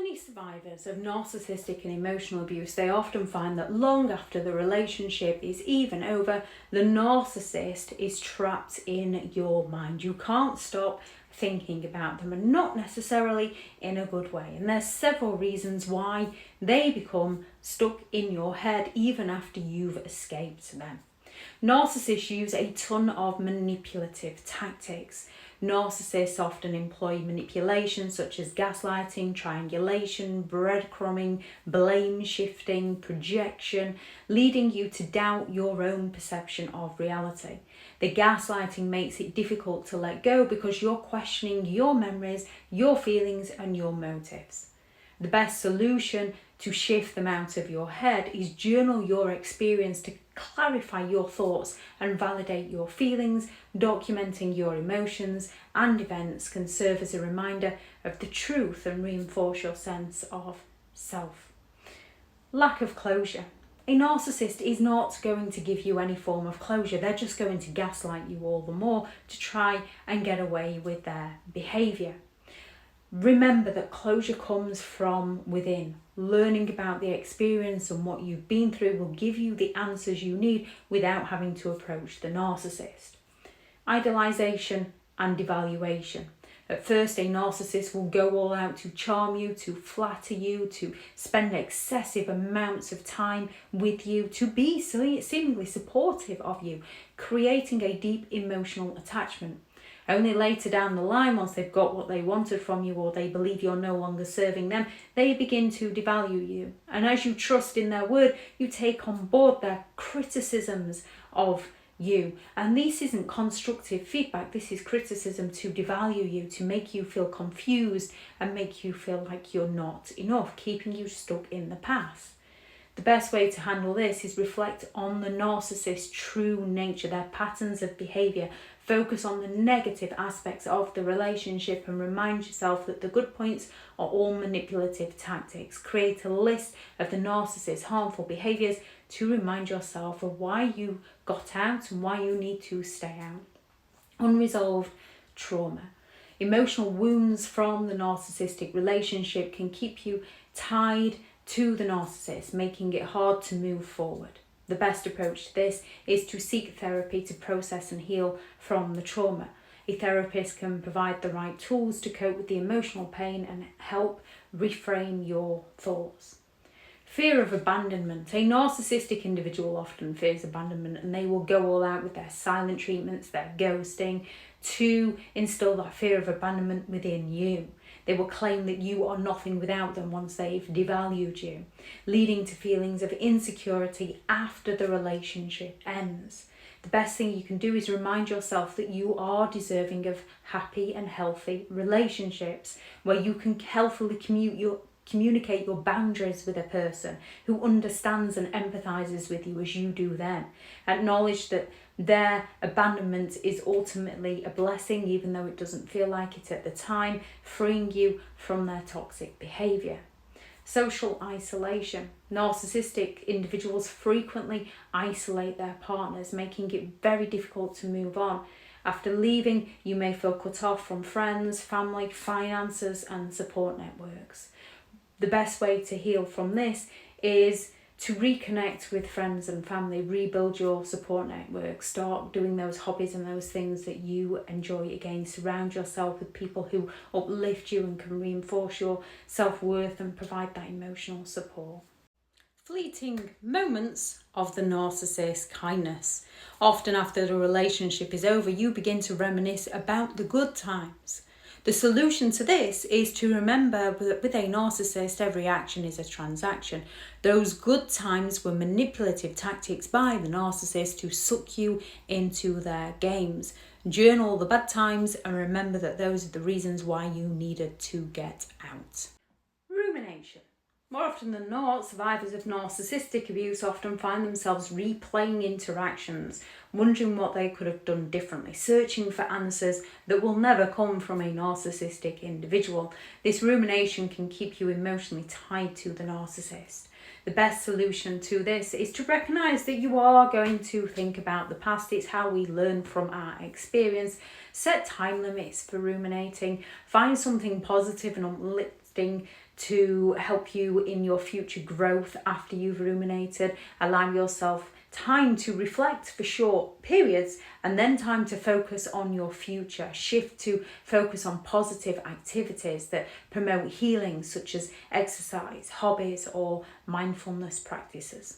many survivors of narcissistic and emotional abuse, they often find that long after the relationship is even over, the narcissist is trapped in your mind. You can't stop thinking about them, and not necessarily in a good way. And there's several reasons why they become stuck in your head even after you've escaped them. Narcissists use a ton of manipulative tactics. Narcissists often employ manipulation such as gaslighting, triangulation, breadcrumbing, blame shifting, projection, leading you to doubt your own perception of reality. The gaslighting makes it difficult to let go because you're questioning your memories, your feelings, and your motives. The best solution to shift them out of your head is journal your experience to clarify your thoughts and validate your feelings. Documenting your emotions and events can serve as a reminder of the truth and reinforce your sense of self. Lack of closure. A narcissist is not going to give you any form of closure. They're just going to gaslight you all the more to try and get away with their behaviour. Remember that closure comes from within. Learning about the experience and what you've been through will give you the answers you need without having to approach the narcissist. Idolization and devaluation. At first, a narcissist will go all out to charm you, to flatter you, to spend excessive amounts of time with you, to be seemingly supportive of you, creating a deep emotional attachment. Only later down the line, once they've got what they wanted from you or they believe you're no longer serving them, they begin to devalue you. And as you trust in their word, you take on board their criticisms of you. And this isn't constructive feedback, this is criticism to devalue you, to make you feel confused and make you feel like you're not enough, keeping you stuck in the past. The best way to handle this is reflect on the narcissist's true nature, their patterns of behaviour. Focus on the negative aspects of the relationship and remind yourself that the good points are all manipulative tactics. Create a list of the narcissist's harmful behaviours to remind yourself of why you got out and why you need to stay out. Unresolved trauma. Emotional wounds from the narcissistic relationship can keep you tied to the narcissist, making it hard to move forward. The best approach to this is to seek therapy to process and heal from the trauma. A therapist can provide the right tools to cope with the emotional pain and help reframe your thoughts. Fear of abandonment. A narcissistic individual often fears abandonment, and they will go all out with their silent treatments, their ghosting, to instill that fear of abandonment within you. They will claim that you are nothing without them once they've devalued you, leading to feelings of insecurity after the relationship ends. The best thing you can do is remind yourself that you are deserving of happy and healthy relationships where you can healthily communicate your boundaries with a person who understands and empathizes with you as you do them. Acknowledge that their abandonment is ultimately a blessing, even though it doesn't feel like it at the time, freeing you from their toxic behavior. Social isolation. Narcissistic individuals frequently isolate their partners, making it very difficult to move on. After leaving, you may feel cut off from friends, family, finances, and support networks. The best way to heal from this is to reconnect with friends and family, rebuild your support network, start doing those hobbies and those things that you enjoy again. Surround yourself with people who uplift you and can reinforce your self-worth and provide that emotional support. Fleeting moments of the narcissist's kindness. Often after the relationship is over, you begin to reminisce about the good times. The solution to this is to remember that with a narcissist, every action is a transaction. Those good times were manipulative tactics by the narcissist to suck you into their games. Journal the bad times and remember that those are the reasons why you needed to get out. Rumination. More often than not, survivors of narcissistic abuse often find themselves replaying interactions, wondering what they could have done differently, searching for answers that will never come from a narcissistic individual. This rumination can keep you emotionally tied to the narcissist. The best solution to this is to recognise that you are going to think about the past. It's how we learn from our experience. Set time limits for ruminating. Find something positive and something to help you in your future growth after you've ruminated. Allow yourself time to reflect for short periods and then time to focus on your future. Shift to focus on positive activities that promote healing, such as exercise, hobbies, or mindfulness practices.